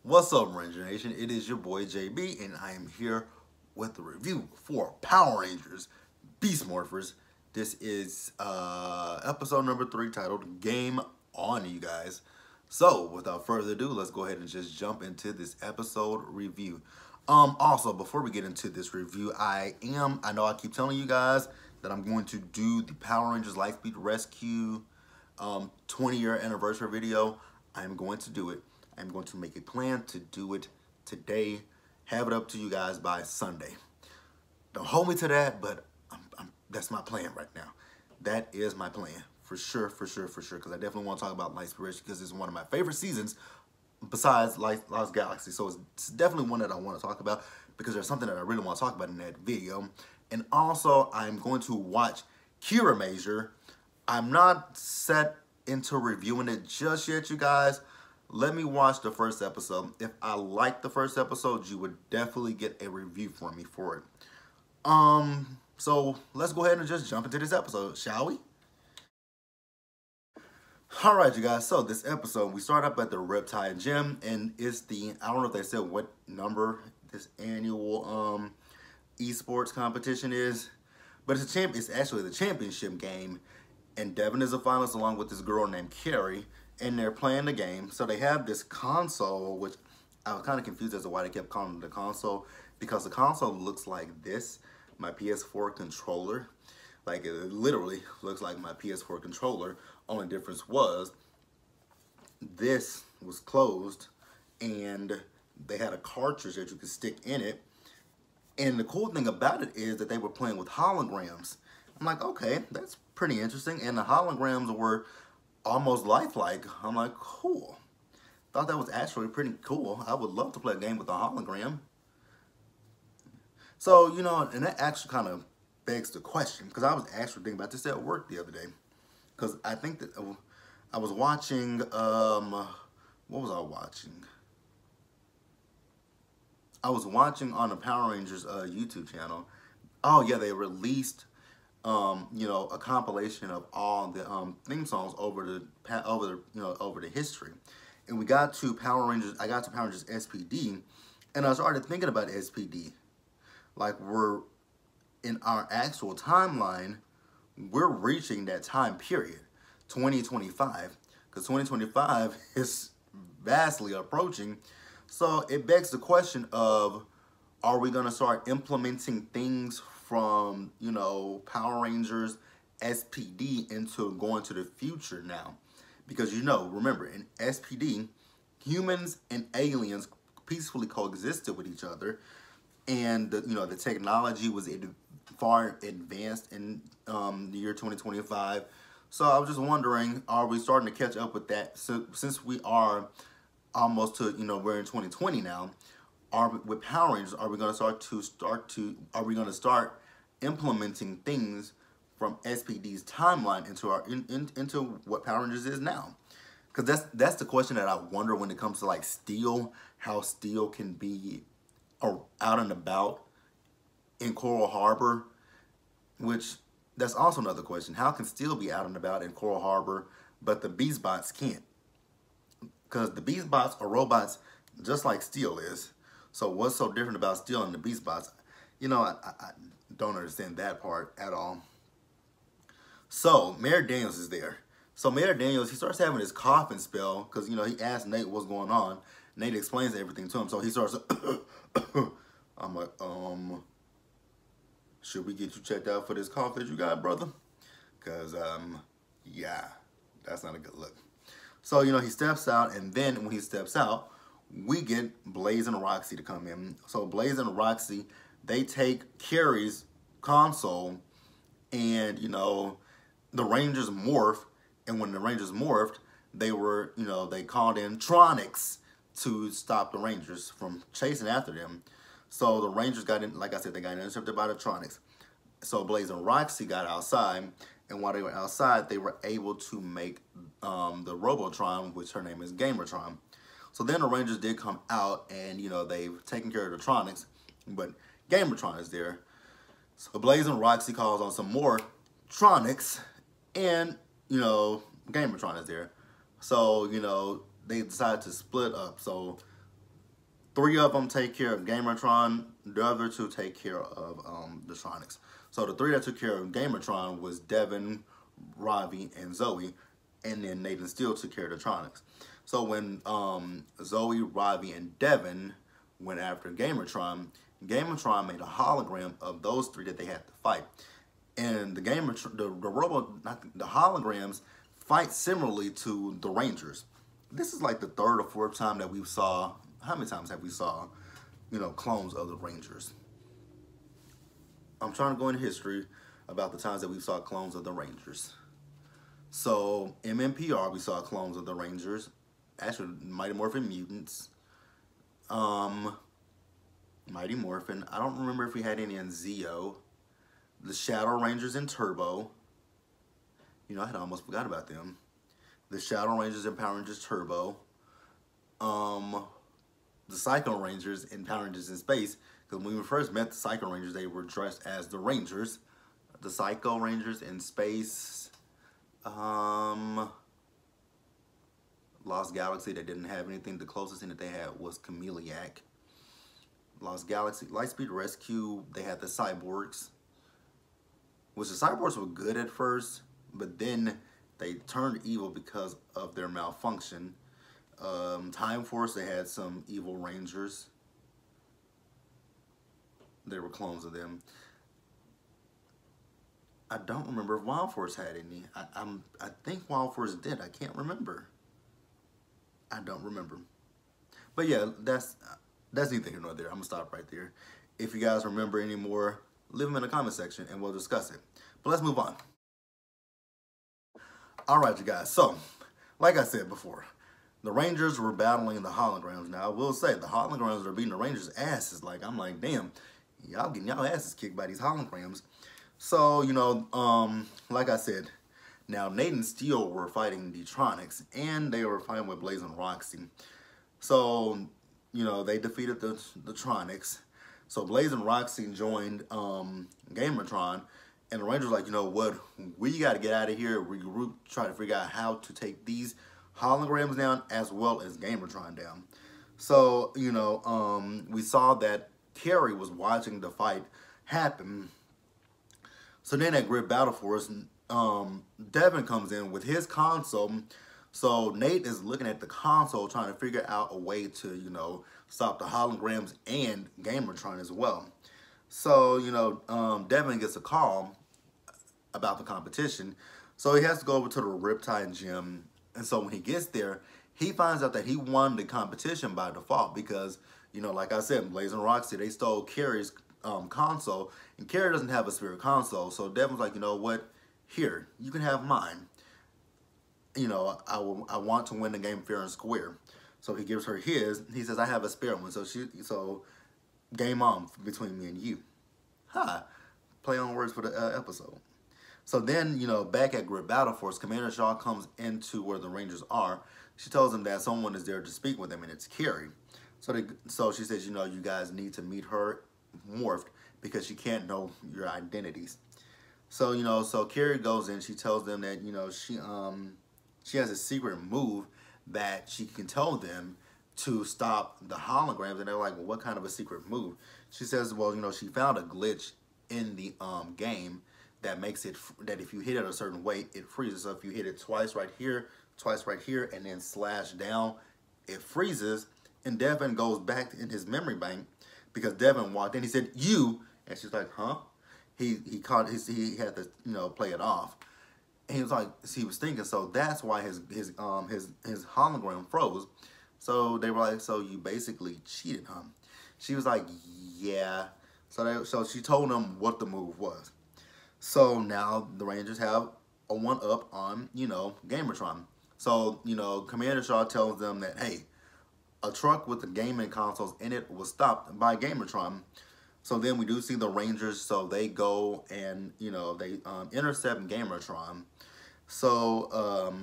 What's up, Ranger Nation? It is your boy JB, and I am here with a review for Power Rangers Beast Morphers. This is episode number 3 titled Game On, you guys. So, without further ado, let's go ahead and just jump into this episode review. Also, before we get into this review, I know I keep telling you guys that I'm going to do the Power Rangers Lightspeed Rescue 20-year anniversary video. I'm going to do it. I'm going to make a plan to do it today. Have it up to you guys by Sunday. Don't hold me to that, but that's my plan right now. That is my plan. For sure. Because I definitely want to talk about Lightspeed Rescue because it's one of my favorite seasons besides Lost Galaxy. So it's definitely one that I want to talk about because there's something that I really want to talk about in that video. And also, I'm going to watch Kira Major. I'm not set into reviewing it just yet, you guys. Let me watch the first episode. If I like the first episode, you would definitely get a review from me for it. So let's go ahead and just jump into this episode, shall we? Alright, you guys, so this episode, we start up at the Riptide Gym, and it's the, I don't know if they said what number this annual esports competition is, but it's actually the championship game, and Devin is a finalist along with this girl named Carrie, and they're playing the game. So they have this console, which I was kind of confused as to why they kept calling it the console, because the console looks like this, my PS4 controller. Like, it literally looks like my PS4 controller. Only difference was this was closed and they had a cartridge that you could stick in it. And the cool thing about it is that they were playing with holograms. I'm like, okay, that's pretty interesting. And the holograms were almost lifelike. I'm like, cool. Thought that was actually pretty cool. I would love to play a game with a hologram. So, you know, and that actually kind of begs the question, because I was actually thinking about this at work the other day. Because I think that I was watching, what was I watching? I was watching on the Power Rangers YouTube channel. Oh yeah, they released, you know, a compilation of all the theme songs over the history. And we got to Power Rangers. I got to Power Rangers SPD, and I started thinking about SPD. Like, we're in our actual timeline, we're reaching that time period, 2025, because 2025 is vastly approaching. So it begs the question of, are we going to start implementing things from, you know, Power Rangers SPD into going to the future now? Because, you know, remember, in SPD, humans and aliens peacefully coexisted with each other, and you know, the technology was far advanced in the year 2025. So I was just wondering, are we starting to catch up with that? So since we are almost to, you know, we're in 2020 now, with Power Rangers, are we going to start implementing things from SPD's timeline into what Power Rangers is now? Because that's the question that I wonder when it comes to like Steel, how Steel can be out and about in Coral Harbor, which that's also another question. How can Steel be out and about in Coral Harbor, but the Beastbots can't? Because the Beastbots are robots just like Steel is. So what's so different about Steel and the Beastbots? You know, I don't understand that part at all. So Mayor Daniels is there. So Mayor Daniels, he starts having his coughing spell because, you know, he asked Nate what's going on. Nate explains everything to him. So he starts, I'm like, should we get you checked out for this cough that you got, brother? Because, yeah, that's not a good look. So, you know, he steps out, and then when he steps out, we get Blaze and Roxy to come in. So Blaze and Roxy, they take Carrie's console, and, you know, the Rangers morph, and when the Rangers morphed, they were, you know, they called in Tronics to stop the Rangers from chasing after them. So the Rangers got in, like I said, they got intercepted by the Tronics. So Blaze and Roxy got outside, and while they were outside, they were able to make the Robotron, which her name is Gamertron. So then the Rangers did come out, and, you know, they've taken care of the Tronics, but Gamertron is there. So Blaze and Roxy calls on some more Tronics, and, you know, Gamertron is there. So, you know, they decided to split up. So 3 of them take care of Gamertron. The other 2 take care of the Tronics. So the 3 that took care of Gamertron was Devin, Ravi, and Zoe. And then Nathan Steele took care of the Tronics. So when Zoe, Ravi, and Devin went after Gamertron, Gamertron made a hologram of those 3 that they had to fight. And the holograms fight similarly to the Rangers. This is like the 3rd or 4th time that we saw. How many times have we saw, clones of the Rangers? I'm trying to go into history about the times that we saw clones of the Rangers. So MMPR, we saw clones of the Rangers. Actually, Mighty Morphin Mutants. Mighty Morphin. I don't remember if we had any in Zeo. The Shadow Rangers in Turbo. I had almost forgot about them. The Shadow Rangers in Power Rangers Turbo. The Psycho Rangers in Power Rangers in Space. Because when we first met the Psycho Rangers, they were dressed as the Rangers. The Psycho Rangers in Space. Lost Galaxy, they didn't have anything. The closest thing that they had was Chameleac. Lost Galaxy, Lightspeed Rescue, they had the Cyborgs. Which the Cyborgs were good at first, but then they turned evil because of their malfunction. Time Force, they had some evil Rangers. They were clones of them. I don't remember if Wild Force had any. I think Wild Force did. I can't remember. I don't remember. But yeah, that's neither here nor there. I'm gonna stop right there. If you guys remember any more, leave them in the comment section and we'll discuss it. But let's move on. All right, you guys. So, like I said before, the Rangers were battling the holograms. Now, I will say the holograms are beating the Rangers' asses. I'm like, damn, y'all getting y'all asses kicked by these holograms. So, like I said, now Nate and Steele were fighting the Tronics, and they were fighting with Blaze and Roxy. So, they defeated the Tronics. So Blaze and Roxy joined Gamertron, and the Rangers were like, what, we got to get out of here, regroup, try to figure out how to take these holograms down as well as Gamertron down. So, we saw that Carrie was watching the fight happen. So then at Grid Battle Force, Devin comes in with his console. So Nate is looking at the console trying to figure out a way to, stop the holograms and Gamertron as well. So, Devin gets a call about the competition. So he has to go over to the Riptide Gym. And so when he gets there, he finds out that he won the competition by default because, like I said, Blaze and Roxy, they stole Carrie's console, and Carrie doesn't have a spirit console. So Devin's like, what? Here, you can have mine. I want to win the game fair and square. So he gives her his. He says, I have a spare one. So game on between me and you. Play on words for the episode. So then, back at Grid Battle Force, Commander Shaw comes into where the Rangers are. She tells him that someone is there to speak with him, and it's Carrie. So she says, you guys need to meet her morphed because she can't know your identities. So, so Carrie goes in, she tells them that, she has a secret move that she can tell them to stop the holograms. And they're like, well, what kind of a secret move? She says, well, she found a glitch in the game that makes it, that if you hit it a certain way, it freezes. So if you hit it twice right here, and then slash down, it freezes. And Devin goes back in his memory bank because Devin walked in. He said, you, and she's like, huh? He had to, play it off. And he was like, he was thinking, so that's why his hologram froze. So they were like, so you basically cheated, huh? She was like, yeah. So she told him what the move was. So now the Rangers have a one-up on, Gamertron. So, Commander Shaw tells them that, hey, a truck with the gaming consoles in it was stopped by Gamertron. So then we do see the Rangers, so they go and, they intercept Gamertron. So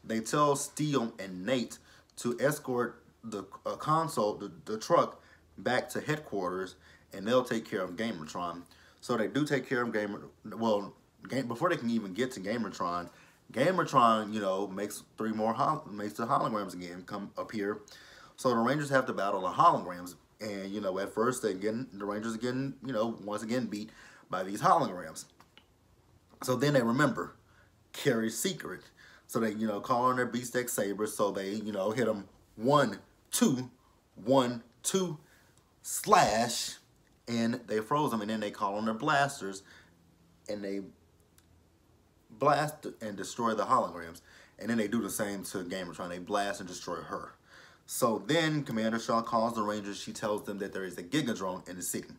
they tell Steele and Nate to escort the console, the truck, back to headquarters, and they'll take care of Gamertron. So they do take care of before they can even get to Gamertron, makes the holograms again come appear. So the Rangers have to battle the holograms. And, you know, at first the Rangers are getting, you know, once again beat by these holograms. So then they remember Carrie's secret. So they, you know, call on their Beastech sabers. So they, you know, hit them 1, 2, 1, 2, slash, and they froze them. And then they call on their blasters, and they blast and destroy the holograms. And then they do the same to Gamertron. They blast and destroy her. So then Commander Shaw calls the Rangers. She tells them that there is a Gigadrone in the city.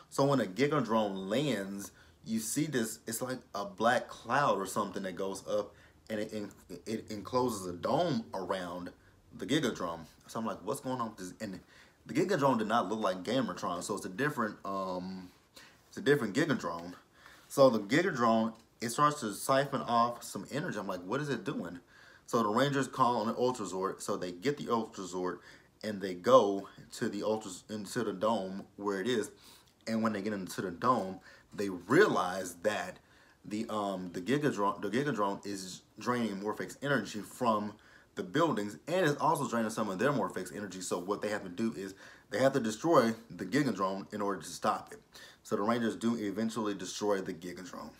So when a Gigadrone lands, you see this, it's like a black cloud or something that goes up, and it encloses a dome around the Gigadrone. So I'm like, what's going on with this? And the Gigadrone did not look like Gamertron, so it's a different Gigadrone. So the Gigadrone, it starts to siphon off some energy. I'm like, what is it doing? So the Rangers call on the Ultrazord, so they get the Ultrazord and they go to the into the dome where it is. And when they get into the dome, they realize that the Gigadrone is draining Morphex energy from the buildings, and it's also draining some of their Morphex energy. So what they have to do is they have to destroy the Gigadrone in order to stop it. So the Rangers do eventually destroy the Gigadrone.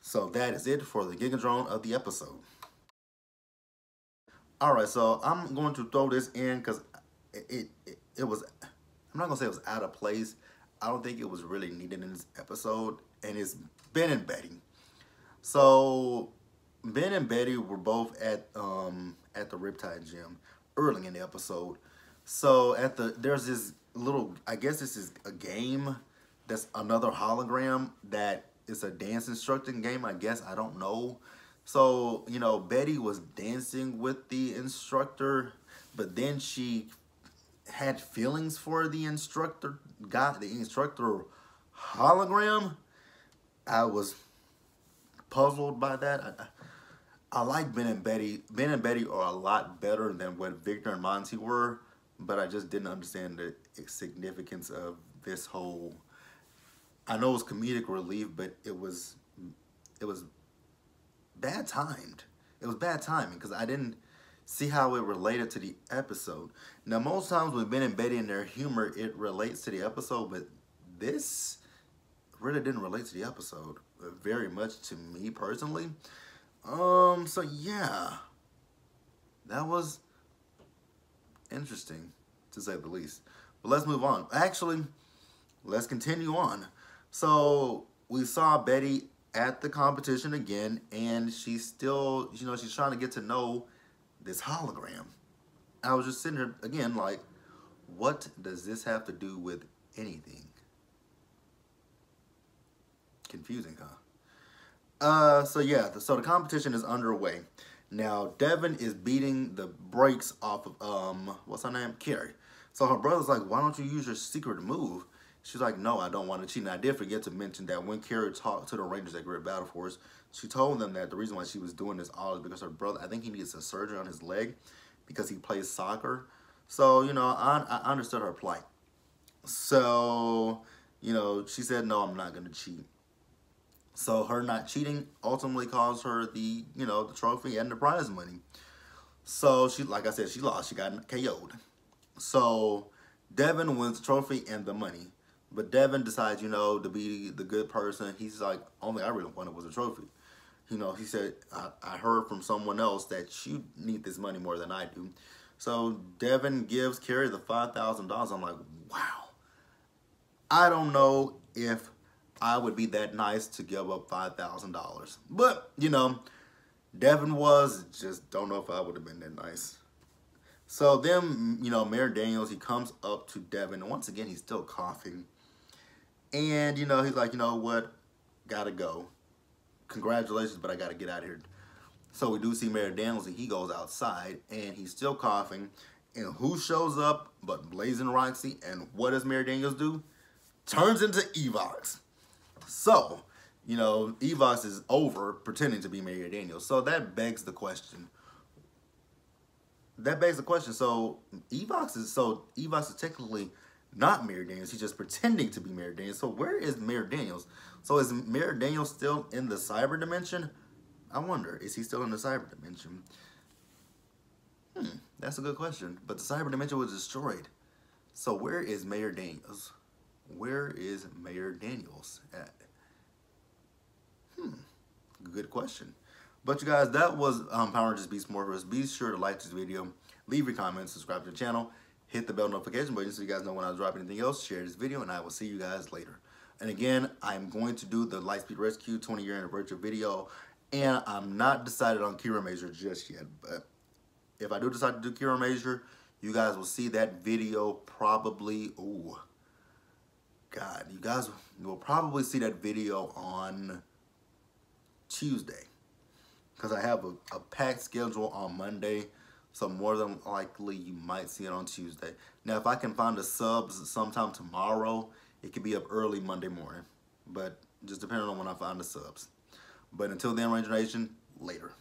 So that is it for the Gigadrone of the episode. Alright, so I'm going to throw this in because it was, I'm not going to say it was out of place. I don't think it was really needed in this episode. And it's Ben and Betty. So Ben and Betty were both at the Riptide Gym early in the episode. So there's this little, I guess this is a game that's another hologram that is a dance instructing game, I guess. I don't know. So, you know, Betty was dancing with the instructor, but then she had feelings for the instructor, hologram. I was puzzled by that. I like Ben and Betty. Ben and Betty are a lot better than what Victor and Monty were, but I just didn't understand the significance of this whole. I know it was comedic relief, but it was bad timed. It was bad timing because I didn't see how it related to the episode. Now, most times with Ben and Betty and their humor, it relates to the episode, but this really didn't relate to the episode very much to me personally. So yeah, that was interesting to say the least. But let's move on. Actually, let's continue on. So we saw Betty at the competition again, and she's still, you know, she's trying to get to know this hologram. I was just sitting here again like, what does this have to do with anything? Confusing, huh? So yeah, so the competition is underway. Now, Devin is beating the brakes off of, what's her name? Carrie. So her brother's like, why don't you use your secret move? She's like, no, I don't want to cheat. And I did forget to mention that when Carrie talked to the Rangers at Great Battle Force, she told them that the reason why she was doing this all is because her brother, I think he needs a surgery on his leg because he plays soccer. So, you know, I understood her plight. So, you know, she said, no, I'm not going to cheat. So her not cheating ultimately caused her the, you know, the trophy and the prize money. So she, like I said, she lost. She got KO'd. So Devin wins the trophy and the money. But Devin decides, you know, to be the good person. He's like, only I really wanted was a trophy. You know, he said, I heard from someone else that you need this money more than I do. So Devin gives Carrie the $5,000. I'm like, wow. I don't know if I would be that nice to give up $5,000. But, you know, Devin was, just don't know if I would have been that nice. So then, you know, Mayor Daniels, he comes up to Devin. And once again, he's still coughing. And, you know, he's like, you know what? Gotta go. Congratulations, but I gotta get out of here. So we do see Mayor Daniels, and he goes outside, and he's still coughing. And who shows up but Blazing Roxy? And what does Mayor Daniels do? Turns into Evox. So, you know, Evox is over pretending to be Mayor Daniels. So that begs the question. So Evox is technically not Mayor Daniels. He's just pretending to be Mayor Daniels. So where is Mayor Daniels? So is Mayor Daniels still in the cyber dimension? I wonder, is he still in the cyber dimension? That's a good question. But the cyber dimension was destroyed. So where is Mayor Daniels? Where is Mayor Daniels at? Good question. But you guys, that was Power Rangers Beast Morphers. Be sure to like this video, leave your comments, subscribe to the channel, hit the bell notification button so you guys know when I drop anything else. Share this video, and I will see you guys later. And again, I'm going to do the Lightspeed Rescue 20-year anniversary video, and I'm not decided on Kira Major just yet. But if I do decide to do Kira Major, you guys will see that video probably, you guys will probably see that video on Tuesday, because I have a packed schedule on Monday, so more than likely you might see it on Tuesday. Now, if I can find the subs sometime tomorrow, it could be up early Monday morning, but just depending on when I find the subs. But until then, Ranger Nation, later.